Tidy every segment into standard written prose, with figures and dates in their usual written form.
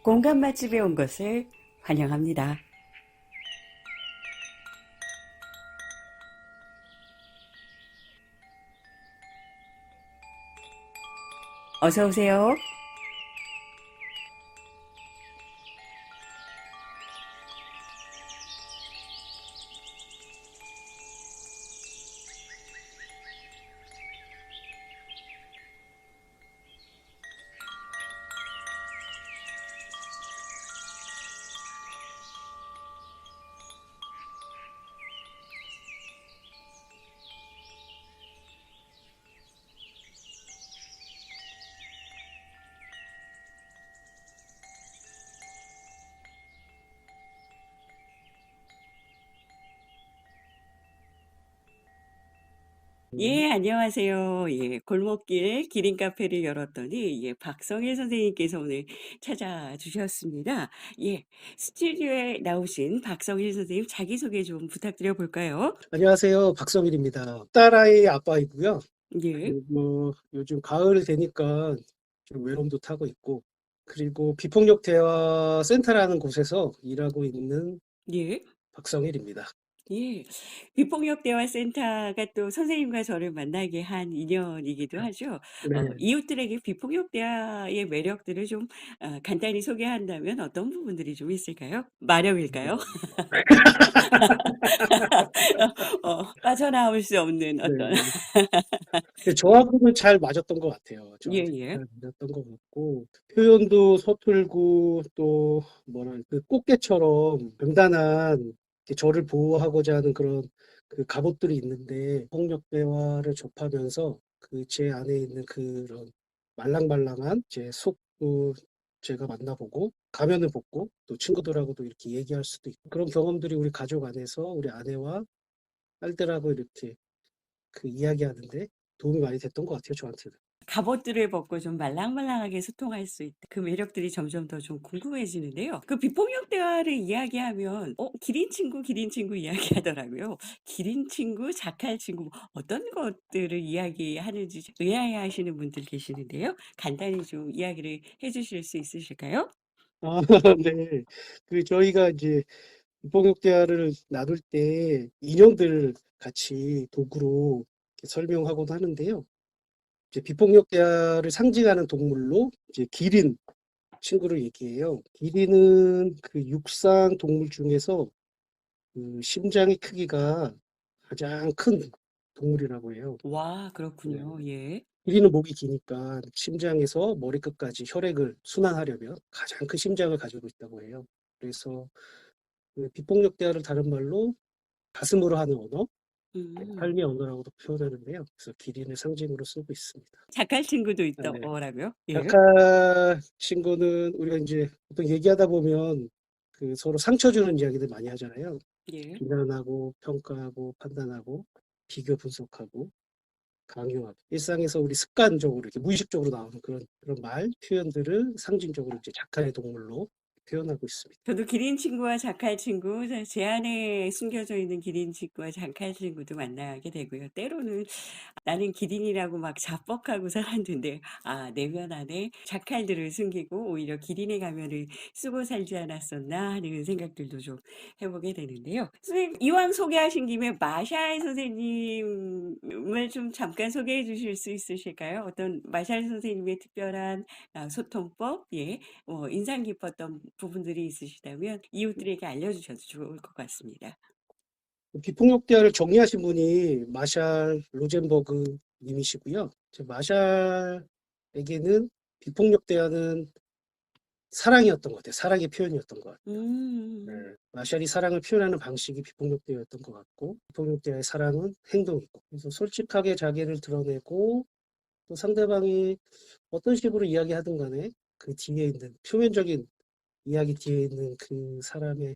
공감 맛집에 온 것을 환영합니다. 어서 오세요. 예, 안녕하세요. 예, 골목길 기린 카페를 열었더니, 예, 박성일 선생님께서 오늘 찾아주셨습니다. 예, 스튜디오에 나오신 박성일 선생님 자기소개 좀 부탁드려 볼까요? 안녕하세요. 박성일입니다. 딸아이 아빠이고요. 예, 그리고 요즘 가을 되니까 좀 외로움도 타고 있고, 그리고 비폭력 대화 센터라는 곳에서 일하고 있는 예. 박성일입니다. 예. 비폭력 대화 센터가 또 선생님과 저를 만나게 한 인연이기도 하죠. 네. 이웃들에게 비폭력 대화의 매력들을 좀 간단히 소개한다면 어떤 부분들이 좀 있을까요? 마력일까요? 빠져나올 수 없는 네. 어떤 근데 저하고는 잘 맞았던 것 같아요. 저한테 예예. 잘 맞았던 것 같고, 표현도 서툴고, 또, 그 꽃게처럼 단단한 이렇게 저를 보호하고자 하는 그런 그 갑옷들이 있는데, 폭력 대화를 접하면서 그 제 안에 있는 그런 말랑말랑한 제 속도 제가 만나보고, 가면을 벗고, 또 친구들하고도 이렇게 얘기할 수도 있고, 그런 경험들이 우리 가족 안에서 우리 아내와 딸들하고 이렇게 그 이야기하는데 도움이 많이 됐던 것 같아요, 저한테는. 갑옷들을 벗고 좀 말랑말랑하게 소통할 수 있다. 그 매력들이 점점 더 좀 궁금해지는데요. 그 비폭력 대화를 이야기하면 기린 친구 이야기하더라고요. 기린 친구, 자칼 친구 뭐 어떤 것들을 이야기하는지 의아해하시는 분들 계시는데요. 간단히 좀 이야기를 해 주실 수 있으실까요? 아 네. 저희가 이제 비폭력 대화를 나눌 때 인형들 같이 도구로 이렇게 설명하곤 하는데요. 이제 비폭력 대화를 상징하는 동물로 이제 기린 친구를 얘기해요. 기린은 그 육상 동물 중에서 그 심장의 크기가 가장 큰 동물이라고 해요. 와, 네. 그렇군요. 예. 기린은 목이 기니까 심장에서 머리끝까지 혈액을 순환하려면 가장 큰 심장을 가지고 있다고 해요. 그래서 그 비폭력 대화를 다른 말로 가슴으로 하는 언어, 음. 삶의 언어라고도 표현하는데요. 그래서 기린을 상징으로 쓰고 있습니다. 자칼 친구도 아, 네. 있더라고요. 예. 약한 친구는 우리가 이제 보통 얘기하다 보면 그 서로 상처 주는 이야기들 많이 하잖아요. 예. 비난하고 평가하고 판단하고 비교 분석하고 강요하고 일상에서 우리 습관적으로 이렇게 무의식적으로 나오는 그런 말 표현들을 상징적으로 이제 작가의 동물로 표현하고 있습니다. 저도 기린 친구와 자칼 친구, 제 안에 숨겨져 있는 기린 친구와 자칼 친구도 만나게 되고요. 때로는 나는 기린이라고 막 자뻑하고 살았는데 내면 안에 자칼들을 숨기고 오히려 기린의 가면을 쓰고 살지 않았었나 하는 생각들도 좀 해 보게 되는데요. 선생님 이왕 소개하신 김에 마샬 선생님을 좀 잠깐 소개해 주실 수 있으실까요? 어떤 마샬 선생님의 특별한 소통법, 예, 인상 깊었던 부분들이 있으시다면 이웃들에게 알려주셔도 좋을 것 같습니다. 비폭력 대화를 정리하신 분이 마샬 로젠버그 님이시고요. 마샬에게는 비폭력 대화는 사랑이었던 것 같아요. 사랑의 표현이었던 것 같아요. 음. 네. 마샬이 사랑을 표현하는 방식이 비폭력 대화였던 것 같고, 비폭력 대화의 사랑은 행동이고, 그래서 솔직하게 자기를 드러내고, 또 상대방이 어떤 식으로 이야기하든 간에 그 뒤에 있는 표면적인 이야기 뒤에 있는 그 사람의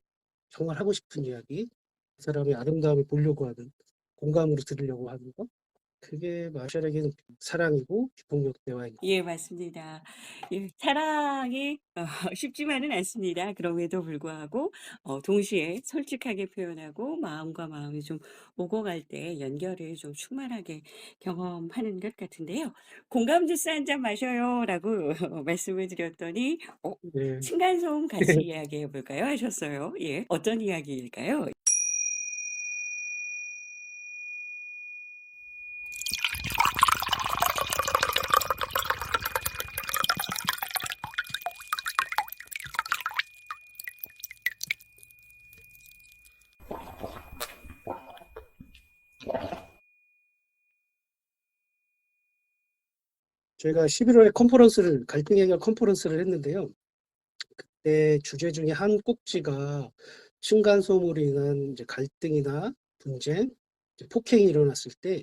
정말 하고 싶은 이야기, 그 사람의 아름다움을 보려고 하는 공감으로 들으려고 하는 것, 그게 마샬에게는 사랑이고 비폭력 대화인 거. 예 맞습니다. 예 사랑이 쉽지만은 않습니다. 그럼에도 불구하고 동시에 솔직하게 표현하고 마음과 마음이 좀 오고 갈 때 연결을 좀 충만하게 경험하는 것 같은데요. "공감 주스 한 잔 마셔요."라고 말씀을 드렸더니 네. "층간소음 같이 이야기해 볼까요?" 하셨어요. 예. 어떤 이야기일까요? 저희가 11월에 컨퍼런스를 갈등 해결 컨퍼런스를 했는데요. 그때 주제 중에 한 꼭지가 층간소음으로 인한 이제 갈등이나 분쟁, 이제 폭행이 일어났을 때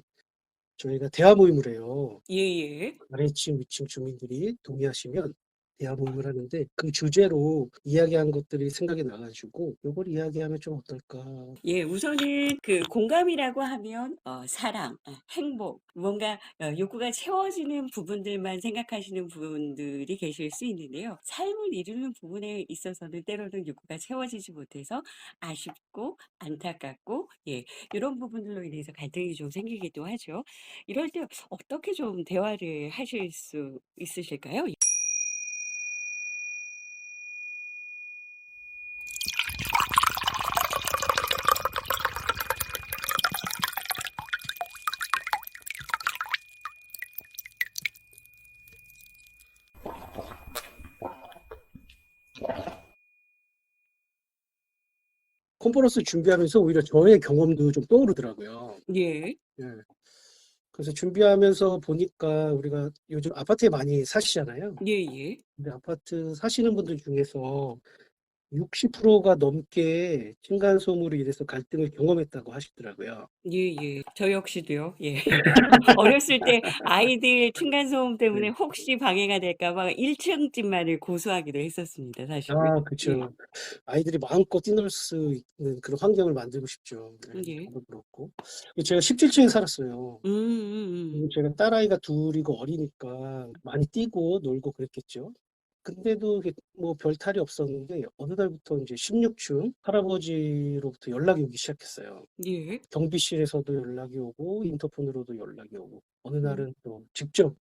저희가 대화 모임을 해요. 예예. 아래층, 위층 주민들이 동의하시면 대화 모임을 하는데 그 주제로 이야기한 것들이 생각이 나 가지고 요걸 이야기하면 좀 어떨까. 예. 우선은 그 공감이라고 하면 사랑, 행복, 뭔가 욕구가 채워지는 부분들만 생각하시는 분들이 계실 수 있는데요. 삶을 이루는 부분에 있어서는 때로는 욕구가 채워지지 못해서 아쉽고 안타깝고 예 요런 부분들로 인해서 갈등이 좀 생기기도 하죠. 이럴 때 어떻게 좀 대화를 하실 수 있으실까요? 컨퍼런스 준비하면서 오히려 저의 경험도 좀 떠오르더라고요. 예. 예. 그래서 준비하면서 보니까 우리가 요즘 아파트에 많이 사시잖아요. 예예. 근데 아파트 사시는 분들 중에서 60%가 넘게 층간소음으로 인해서 갈등을 경험했다고 하시더라고요. 예예. 저 역시도요. 예. 어렸을 때 아이들 층간소음 네. 때문에 혹시 방해가 될까 봐 1 층 집만을 고수하기도 했었습니다 사실은. 아 예. 그쵸. 아이들이 마음껏 뛰놀 수 있는 그런 환경을 만들고 싶죠. 네. 예. 저도 그렇고. 제가 17 층에 살았어요. 음음음. 그리고 제가 딸아이가 둘 이고 어리니까 많이 뛰고 놀고 그랬겠죠. 근데도 이게 뭐 별 탈이 없었는데 어느 날부터 인제 16층 할아버지로부터 연락이 오기 시작했어요. 예. 경비실에서도 연락이 오고 인터폰으로도 연락이 오고 어느 음. 날은 또 직접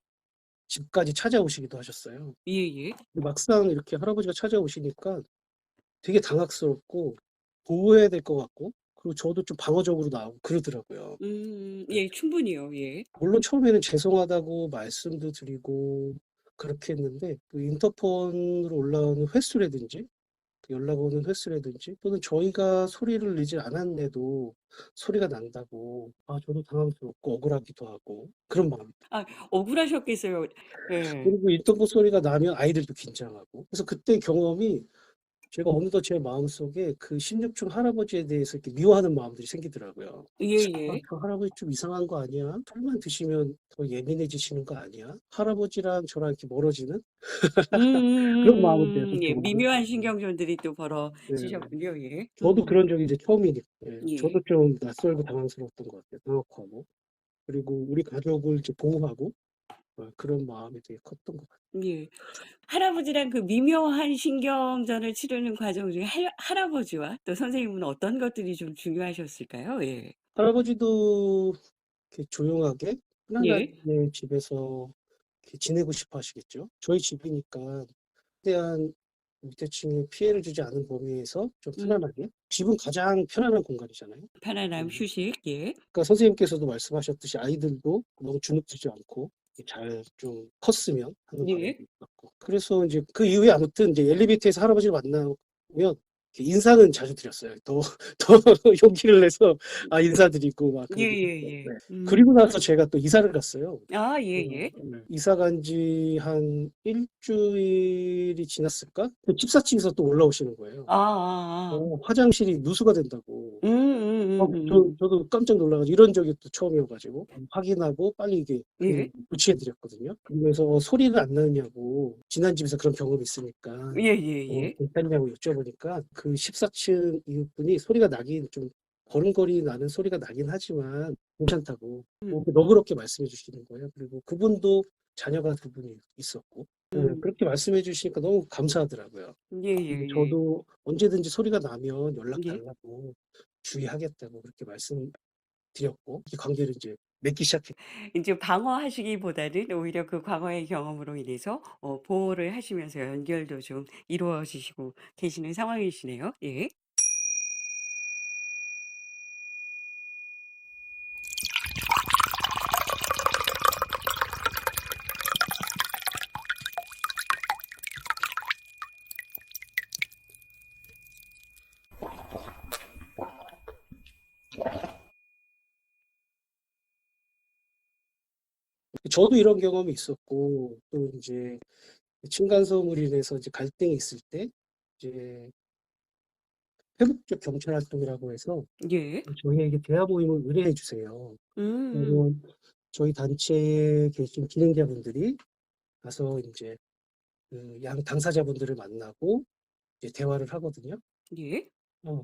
집까지 찾아오시기도 하셨어요. 예예. 근데 막상 이렇게 할아버지가 찾아오시니까 되게 당황스럽고 보호해야 될 것 같고 그리고 저도 좀 방어적으로 나오고 그러더라고요. 네. 예 충분히요. 예. 물론 처음에는 죄송하다고 말씀도 드리고 그렇게 했는데 그 인터폰으로 올라오는 횟수라든지 그 연락 오는 횟수라든지 또는 저희가 소리를 내지 않았는데도 소리가 난다고 저도 당황스럽고 억울하기도 하고 그런 마음이 아 억울하셨겠어요. 예. 그리고 인터폰 소리가 나면 아이들도 긴장하고 그래서 그때 경험이 제가 어느덧 제 마음속에 그 16층 할아버지에 대해서 이렇게 미워하는 마음들이 생기더라고요. '아 예예. 저 할아버지 좀 이상한 거 아니야? 술만 드시면 더 예민해지시는 거 아니야?' 할아버지랑 저랑 이렇게 멀어지는 그런 마음을 제가 좀 예. 경험을 미묘한 했거든요. 신경전들이 또 네. 벌어지셨군요. 예. 저도 그런 적이 이제 처음이니까 예. 저도 좀 낯설고 당황스러웠던 것 같아요. 당혹하고. 그리고 우리 가족을 이제 보호하고 그런 마음이 되게 컸던 것 같아요. 예. 할아버지랑 그 미묘한 신경전을 치르는 과정 중에 할아버지와 또 선생님은 어떤 것들이 좀 중요하셨을까요? 예. 할아버지도 이렇게 조용하게 예. 편안하게 집에서 이렇게 지내고 싶어 하시겠죠. 저희 집이니까 최대한 밑에 층에 피해를 주지 않은 범위에서 좀 음. 편안하게 집은 가장 편안한 공간이잖아요. 편안함, 음. 휴식. 예. 그러니까 선생님께서도 말씀하셨듯이 아이들도 너무 주눅들지 않고 잘 좀 컸으면 하는 바람도 예. 있었고. 그래서 인제 그 이후에 아무튼 인제 엘리베이터에서 할아버지를 만나면 이렇게 인사는 자주 드렸어요. 더 용기를 내서 인사드리고 막 그러기도 했죠. 예예예. 네. 그리고 나서 제가 또 이사를 갔어요. 아 예예. 네. 이사 간지 한 1 주일이 지났을까? 그 집사층에서 또 올라오시는 거예요. 아아아. 화장실이 누수가 된다고. 음음음음음. 저도 깜짝 놀라 가지고 이런 적이 또 처음이어 가지고 확인하고 빨리 이게 예. 그림을 교체해 드렸거든요. 그러면서 소리는 안 나느냐고 지난 집에서 그런 경험이 있으니까 예예예. 괜찮냐고 여쭤보니까 그 14층 이웃분이 소리가 나긴 좀 걸음걸이 나는 소리가 나긴 하지만 괜찮다고 음. 너그럽게 말씀해 주시는 거예요. 그리고 그분도 자녀가 두 분이 있었고 음. 그렇게 말씀해 주시니까 너무 감사하더라고요. 근데 예예예. 저도 언제든지 소리가 나면 연락 예. 달라고 주의하겠다고 그렇게 말씀드렸고 이 관계를 이제 맺기 시작했 인제 방어하시기보다는 오히려 그 과거의 경험으로 인해서 보호를 하시면서 연결도 좀 이루어지시고 계시는 상황이시네요. 예. 저도 이런 경험이 있었고 또 인제 층간소음으로 인해서 이제 갈등이 있을 때 이제 회복적 경찰 활동이라고 해서 예. 저희에게 대화 모임을 의뢰해 주세요. 음음. 그러면 저희 단체에 계신 진행자분들이 가서 인제 그 양 당사자분들을 만나고 이제 대화를 하거든요. 예.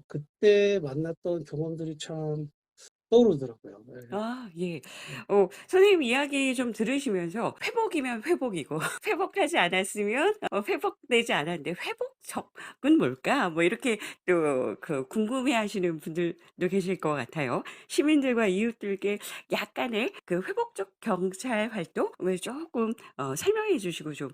그때 만났던 경험들이 참 떠오르더라고요. 예. 아 예. 음. 선생님 이야기 좀 들으시면서 회복이면 회복이고 회복하지 않았으면 회복되지 않았는데 '회복적은 뭘까?' 뭐 이렇게 또 그 궁금해하시는 분들도 계실 것 같아요. 시민들과 이웃들께 약간의 그 회복적 경찰 활동을 쪼끔 설명해 주시고 좀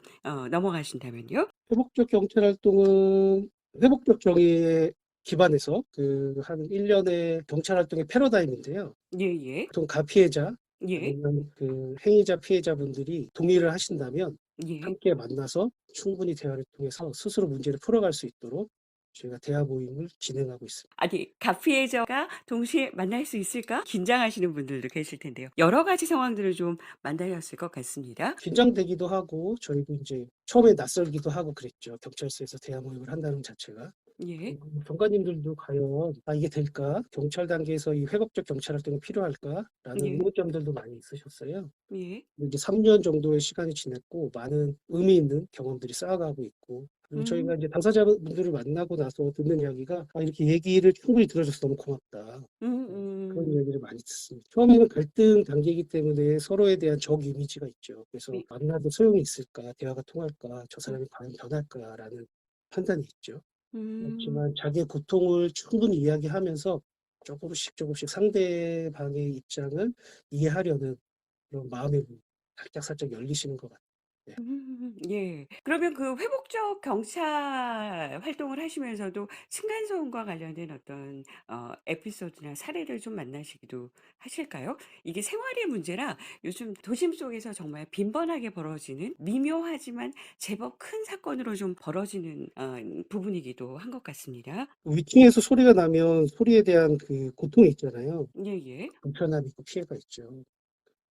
넘어가신다면요? 회복적 경찰 활동은 회복적 정의에 기반해서 그 한 1 년의 경찰 활동의 패러다임인데요. 예예. 보통 가피해자 예. 아니면 그 행위자 피해자분들이 동의를 하신다면 예. 함께 만나서 충분히 대화를 통해서 스스로 문제를 풀어갈 수 있도록 저희가 대화 모임을 진행하고 있습니다. 아니 가피해자가 동시에 만날 수 있을까? 긴장하시는 분들도 계실 텐데요. 여러 가지 상황들을 좀 만나셨을 것 같습니다. 긴장되기도 하고 저희도 인제 처음에 낯설기도 하고 그랬죠. 경찰서에서 대화 모임을 한다는 자체가. 예. 그리고 경관님들도 과연 '아 이게 될까? 경찰 단계에서 이 회복적 경찰 활동이 필요할까?'라는 예. 의문점들도 많이 있으셨어요. 예. 근데 이제 3년 정도의 시간이 지났고 많은 의미 있는 경험들이 쌓여가고 있고 그리고 음. 저희가 이제 당사자분들을 만나고 나서 듣는 이야기가 "아 이렇게 얘기를 충분히 들어줘서 너무 고맙다." 그런 음음. 이야기를 많이 듣습니다. 처음에는 갈등 단계이기 때문에 서로에 대한 적 이미지가 있죠. 그래서 예. '만나도 소용이 있을까? 대화가 통할까? 저 음. 사람이 과연 변할까?'라는 판단이 있죠. 음. 그렇지만 자기의 고통을 충분히 이야기하면서 조금씩 조금씩 상대방의 입장을 이해하려는 그런 마음의 문이 살짝살짝 열리시는 것 같아요. 네. 예. 그러면 그 회복적 경찰 활동을 하시면서도 층간소음과 관련된 어떤 에피소드나 사례를 좀 만나시기도 하실까요? 이게 생활의 문제라 요즘 도심 속에서 정말 빈번하게 벌어지는 미묘하지만 제법 큰 사건으로 좀 벌어지는 부분이기도 한 것 같습니다. 위층에서 소리가 나면 소리에 대한 그 고통이 있잖아요. 예예. 불편함이 있고 피해가 있죠.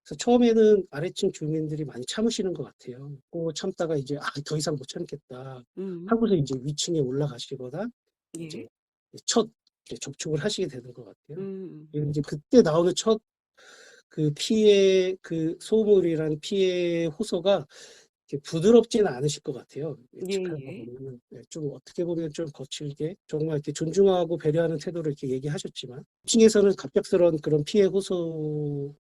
그래서 처음에는 아래층 주민들이 많이 참으시는 것 같아요. 참다가 이제 '아 더 이상 못 참겠다.' 음. 하고서 이제 위층에 올라가시거나 이제 예. 첫 이제 접촉을 하시게 되는 것 같아요. 음. 그리고 인제 그때 나오는 첫 그 피해 그 소음이라는 피해 호소가 이렇게 부드럽지는 않으실 것 같아요. 예측하다 예예. 보면은. 좀 어떻게 보면 좀 거칠게 정말 이렇게 존중하고 배려하는 태도로 이렇게 얘기하셨지만 2 층에서는 갑작스러운 그런 피해 호소를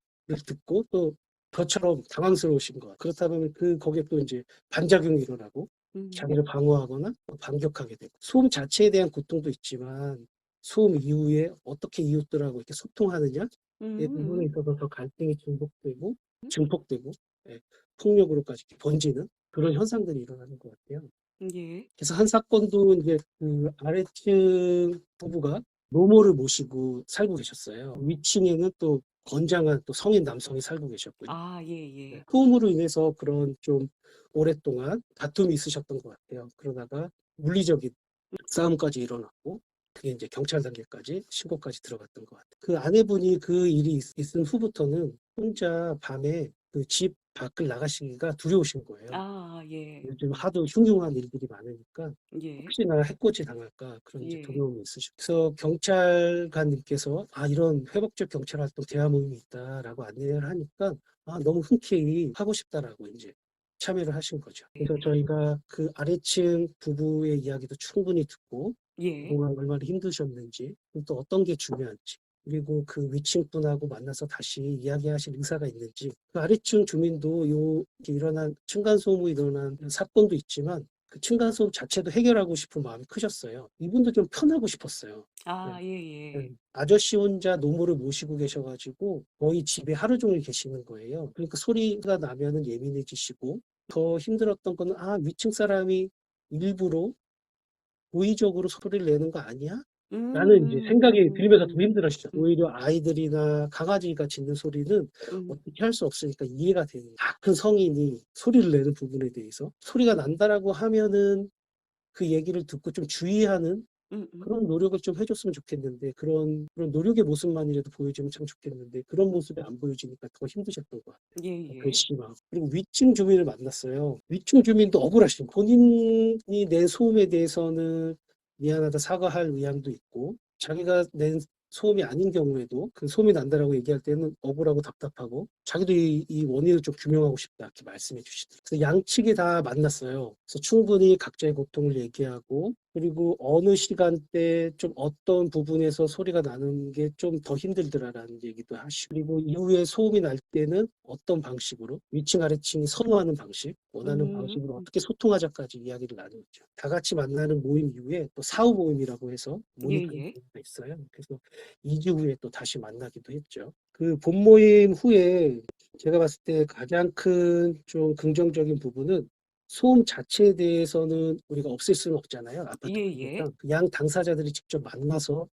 듣고 또 저처럼 당황스러우신 것 같아요. 그렇다 보면 거기에 또 인제 반작용이 일어나고 음. 자기를 방어하거나 또 반격하게 되고 소음 자체에 대한 고통도 있지만 소음 이후에 어떻게 이웃들하고 이렇게 소통하느냐의 부분에 음음. 있어서 더 갈등이 증폭되고 예 폭력으로까지 이렇게 번지는 그런 현상들이 일어나는 것 같아요. 예. 그래서 한 사건도 인제 그 아래층 부부가 노모를 모시고 살고 계셨어요. 위층에는 또 건장한 또 성인 남성이 살고 계셨고요. 아 네. 예예. 소음으로 인해서 그런 좀 오랫동안 다툼이 있으셨던 것 같아요. 그러다가 물리적인 싸움까지 일어났고 그게 인제 경찰 단계까지 신고까지 들어갔던 것 같아요. 그 아내분이 그 일이 있은 후부터는 혼자 밤에 그 집 밖을 나가시기가 두려우신 거예요. 아 예. 요즘 하도 흉흉한 일들이 많으니까 예. 혹시나 해코지 당할까 그런 이제 예. 두려움이 있으시고 그래서 경찰관님께서 "아 이런 회복적 경찰 활동 대화 모임이 있다."라고 안내를 하니까 너무 흔쾌히 하고 싶다라고 인제 참여를 하신 거죠. 그래서 예. 저희가 그 아래층 부부의 이야기도 충분히 듣고 예. 그동안 얼마나 힘드셨는지 그리고 또 어떤 게 중요한지 그리고 그 위층 분하고 만나서 다시 이야기하실 의사가 있는지, 그 아래층 주민도 이렇게 일어난 층간소음으로 일어난 사건도 있지만 그 층간소음 자체도 해결하고 싶은 마음이 크셨어요. 이분도 좀 편하고 싶었어요. 네. 아 네. 예예. 아저씨 혼자 노모를 모시고 계셔가지고 거의 집에 하루 종일 계시는 거예요. 그러니까 소리가 나면은 예민해지시고, 더 힘들었던 거는 위층 사람이 일부러 고의적으로 소리를 내는 거 아니야? 라는 이제 생각이 들면서 더 힘들어지죠. 오히려 아이들이나 강아지가 짖는 소리는 음. 어떻게 할 수 없으니까 이해가 되는, 다 큰 성인이 소리를 내는 부분에 대해서 소리가 난다라고 하면은 그 얘기를 듣고 좀 주의하는 음음. 그런 노력을 좀 해줬으면 좋겠는데, 그런 노력의 모습만이라도 보여주면 참 좋겠는데, 그런 모습이 안 보여지니까 더 힘드셨던 것 같아요. 예예. 괘씸하고. 그리고 위층 주민을 만났어요. 위층 주민도 억울하신, 본인이 낸 소음에 대해서는 미안하다 사과할 의향도 있고, 자기가 낸 소음이 아닌 경우에도 그 소음이 난다라고 얘기할 때는 억울하고 답답하고, 자기도 이 원인을 좀 규명하고 싶다 이렇게 말씀해 주시더라고요. 그래서 양측이 다 만났어요. 그래서 충분히 각자의 고통을 얘기하고, 그리고 어느 시간대 좀 어떤 부분에서 소리가 나는 게 좀 더 힘들더라라는 얘기도 하시고, 그리고 이후에 소음이 날 때는 어떤 방식으로 위층 아래층이 선호하는 방식, 원하는 음. 방식으로 어떻게 소통하자까지 이야기를 나누죠. 다 같이 만나는 모임 이후에 또 사후 모임이라고 해서 모니터링 예예. 모임가 있어요. 그래서 2주 후에 또 다시 만나기도 했죠. 그 본모임 후에 제가 봤을 때 가장 큰 좀 긍정적인 부분은, 소음 자체에 대해서는 우리가 없앨 수는 없잖아요. 아파트 예예. 분위기상. 양 당사자들이 직접 만나서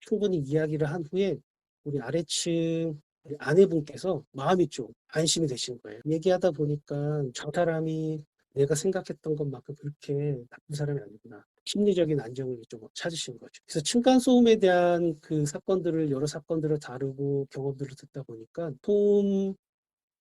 충분히 이야기를 한 후에 우리 아래층 우리 아내분께서 마음이 좀 안심이 되시는 거예요. 얘기하다 보니까 저 사람이 내가 생각했던 것만큼 그렇게 나쁜 사람이 아니구나. 심리적인 안정을 좀 찾으신 거죠. 그래서 층간소음에 대한 그 사건들을, 여러 사건들을 다루고 경험들을 듣다 보니까, 소음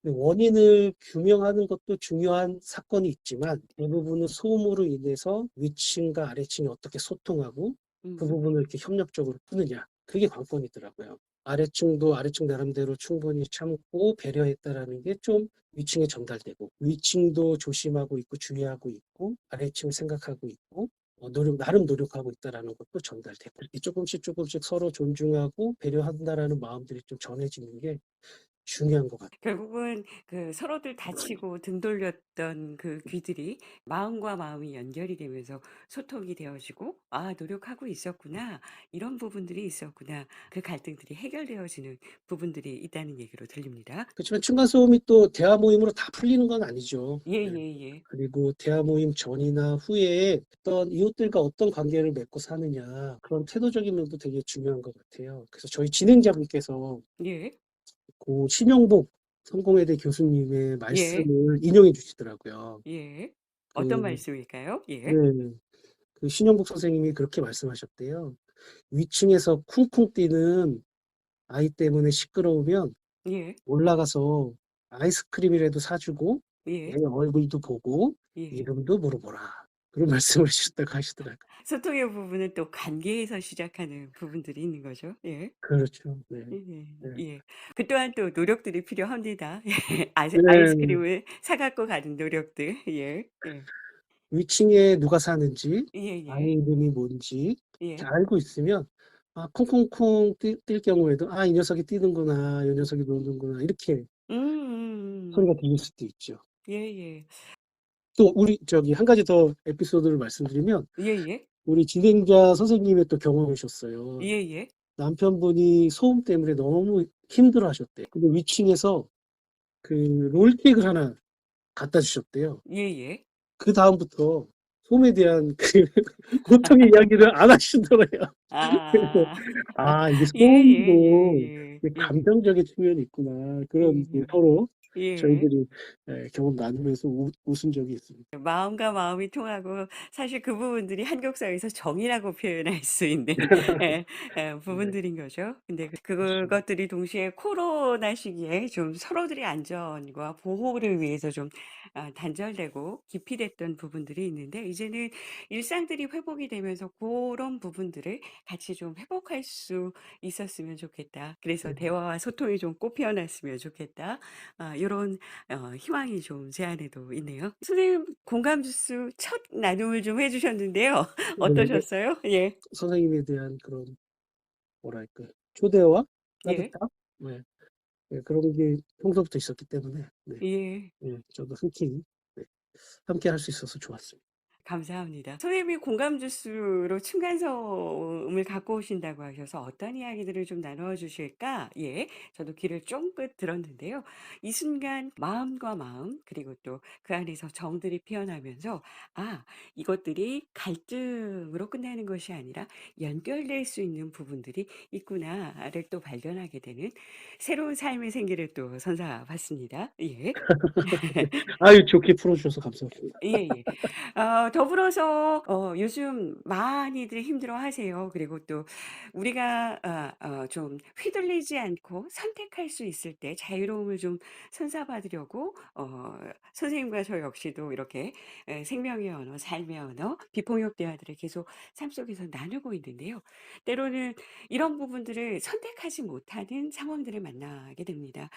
원인을 규명하는 것도 중요한 사건이 있지만, 대부분은 소음으로 인해서 위층과 아래층이 어떻게 소통하고 그 음. 부분을 이렇게 협력적으로 푸느냐, 그게 관건이더라고요. 아래층도 아래층 나름대로 충분히 참고 배려했다라는 게 좀 위층에 전달되고, 위층도 조심하고 있고 주의하고 있고 아래층을 생각하고 있고 나름 노력하고 있다라는 것도 전달되고, 이렇게 조금씩 조금씩 서로 존중하고 배려한다라는 마음들이 좀 전해지는 게 중요한 것 같아요. 결국은 그 서로들 다치고 등 돌렸던 그 귀들이 마음과 마음이 연결이 되면서 소통이 되어지고 '아 노력하고 있었구나. 이런 부분들이 있었구나.' 그 갈등들이 해결되어지는 부분들이 있다는 얘기로 들립니다. 그렇지만 층간소음이 또 대화 모임으로 다 풀리는 건 아니죠. 네. 예예예. 그리고 대화 모임 전이나 후에 어떤 이웃들과 어떤 관계를 맺고 사느냐, 그런 태도적인 면도 되게 중요한 것 같아요. 그래서 저희 진행자분께서 예. 고 신영복 성공회대 교수님의 예. 말씀을 인용해 주시더라고요. 예. 어떤 그 말씀일까요? 네. 예. 그 신영복 선생님이 그렇게 말씀하셨대요. "위층에서 쿵쿵 뛰는 아이 때문에 시끄러우면 예. 올라가서 아이스크림이라도 사 주고 애 예. 얼굴도 보고 예. 이름도 물어보라." 그런 말씀을 하셨다고 하시더라고요. 소통의 부분은 또 관계에서 시작하는 부분들이 있는 거죠. 예. 그렇죠. 네. 예. 네. 예. 그 또한 또 노력들이 필요합니다. 네. 아이스크림을 사 갖고 가는 노력들. 예. 예. 위층에 누가 사는지, 아이 예예. 이름이 뭔지 이렇게 예. 알고 있으면 쿵쿵쿵 뛸 경우에도 '이 녀석이 뛰는구나. 이 녀석이 노는구나.' 이렇게 소리가 들릴 수도 있죠. 예예. 또 우리 저기 한 가지 더 에피소드를 말씀드리면, 예예. 우리 진행자 선생님의 또 경험이셨어요. 예예. 남편분이 소음 때문에 너무 힘들어하셨대요. 근데 위층에서 그 롤케이크를 하나 갖다 주셨대요. 예예. 그다음부터 소음에 대한 그 고통의 이야기를 안 하시더래요. 그래서 아. 이게 소음도 예예예예. 이게 예. 감정적인 측면이 있구나. 그런 이제 예. 서로 예. 저희들이 경험 나누면서 웃은 적이 있습니다. 마음과 마음이 통하고 사실 그 부분들이 한국 사회에서 정이라고 표현할 수 있는 예 네. 부분들인 거죠. 근데 그렇습니다. 그것들이 동시에 코로나 시기에 좀 서로들의 안전과 보호를 위해서 좀 단절되고 기피됐던 부분들이 있는데 이제는 일상들이 회복이 되면서 그런 부분들을 같이 좀 회복할 수 있었으면 좋겠다. 그래서 네. 대화와 소통이 좀 꽃피어났으면 좋겠다. 요런 희망이 좀 제 안에도 있네요. 선생님 공감 주스 첫 나눔을 좀 해 주셨는데요. 네. 어떠셨어요? 예. 선생님에 대한 그런 뭐랄까 초대와 예. 따뜻함? 네. 네, 그런 게 평소부터 있었기 때문에 네. 예. 네, 저도 흔쾌히 네, 함께 할 수 있어서 좋았습니다. 감사합니다. 선생님이 공감 주스로 층간소음을 갖고 오신다고 하셔서 어떤 이야기들을 좀 나누어 주실까? 예. 저도 귀를 쫑긋 들었는데요. 이 순간 마음과 마음 그리고 또 그 안에서 정들이 피어나면서 '아 이것들이 갈등으로 끝나는 것이 아니라 연결될 수 있는 부분들이 있구나.'를 또 발견하게 되는 새로운 삶의 생기를 또 선사받습니다. 예. 아유, 좋게 풀어주셔서 감사합니다. 예예. 더불어서 요즘 많이들 힘들어하세요. 그리고 또 우리가 좀 휘둘리지 않고 선택할 수 있을 때 자유로움을 좀 선사받으려고 선생님과 저 역시도 이렇게 생명의 언어, 삶의 언어, 비폭력 대화들을 계속 삶 속에서 나누고 있는데요. 때로는 이런 부분들을 선택하지 못하는 상황들을 만나게 됩니다.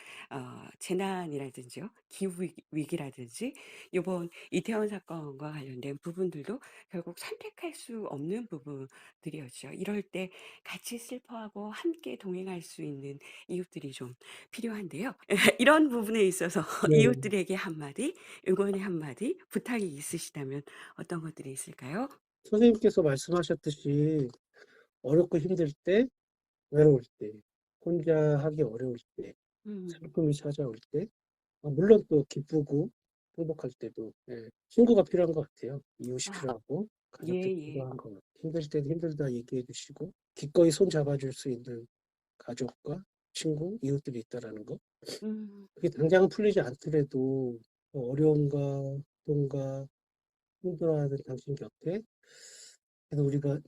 재난이라든지요. 기후 위기라든지 요번 이태원 사건과 관련된 부분들도 결국 선택할 수 없는 부분들이었죠. 이럴 때 같이 슬퍼하고 함께 동행할 수 있는 이웃들이 좀 필요한데요. 이런 부분에 있어서 네. 이웃들에게 한마디, 응원의 한마디, 부탁이 있으시다면 어떤 것들이 있을까요? 선생님께서 말씀하셨듯이 어렵고 힘들 때, 외로울 때, 혼자 하기 어려울 때, 음. 슬픔이 찾아올 때, 물론 또 기쁘고 행복할 때도 예, 친구가 필요한 것 같아요. 이웃이 아 필요하고 가족들이 예예. 필요한 것 같아요. 힘들 때는 힘들다 얘기해 주시고 기꺼이 손 잡아줄 수 있는 가족과 친구, 이웃들이 있다라는 거. 음. 그게 당장 풀리지 않더라도 어려움과 고통과 힘들어하는 당신 곁에 그래도 우리가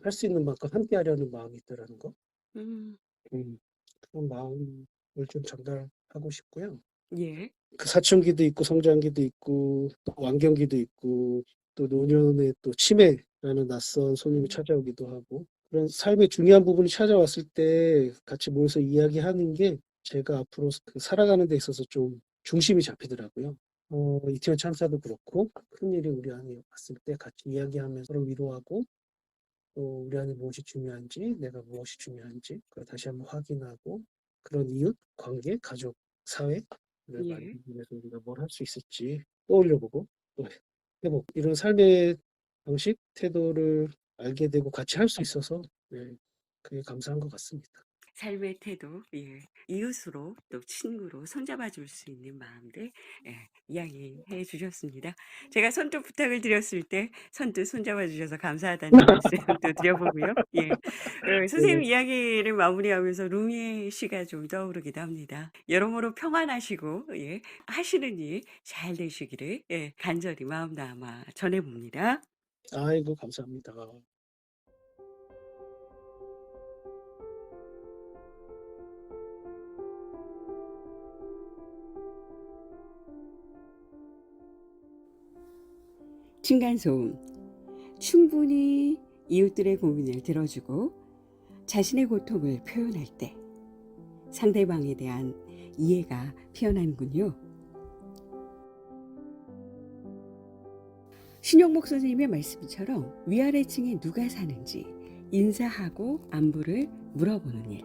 할 수 있는 만큼 함께 하려는 마음이 있다라는 거. 음. 음, 그런 마음을 좀 전달하고 싶고요. 예. 그 사춘기도 있고 성장기도 있고 또 완경기도 있고 또 노년의 또 치매라는 낯선 손님이 음. 찾아오기도 하고 그런 삶의 중요한 부분이 찾아왔을 때 같이 모여서 이야기하는 게 제가 앞으로 그 살아가는 데 있어서 좀 중심이 잡히더라고요. 이태원 참사도 그렇고 큰일이 우리 안에 왔을 때 같이 이야기하면서 서로 위로하고 또 우리 안에 무엇이 중요한지, 내가 무엇이 중요한지, 그걸 다시 한번 확인하고, 그런 이웃, 관계, 가족, 사회를 예. 만들기 위해서 우리가 뭘 할 수 있을지 떠올려보고, 또 해보고, 이런 삶의 방식, 태도를 알게 되고 같이 할 수 있어서, 네, 그게 감사한 것 같습니다. 삶의 태도, 예. 이웃으로 또 친구로 손잡아 줄 수 있는 마음들 이야기해 주셨습니다. 제가 선뜻 부탁을 드렸을 때 선뜻 손잡아 주셔서 감사하다는 말씀 또 드려보고요. 예. 선생님 네, 이야기를 마무리하면서 루미의 시가 좀 떠오르기도 합니다. 여러모로 평안하시고 예. 하시는 일 잘 되시기를 간절히 마음 담아 전해 봅니다. 아이고, 감사합니다. 층간소음. 충분히 이웃들의 고민을 들어주고 자신의 고통을 표현할 때 상대방에 대한 이해가 피어나는군요. 신용복 선생님의 말씀처럼 위아래층에 누가 사는지 인사하고 안부를 물어보는 일.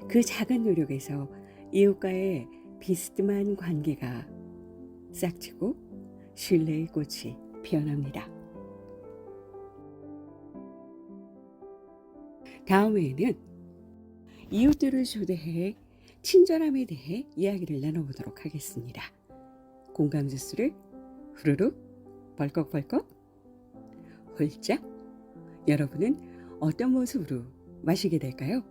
그 작은 노력에서 이웃과의 비스듬한 관계가 싹트고 신뢰의 꽃이 피어납니다. 다음에는 이웃들을 초대해 친절함에 대해 이야기를 나눠보도록 하겠습니다. 공감 주스를 후루룩 벌컥벌컥 홀짝 여러분은 어떤 모습으로 마시게 될까요?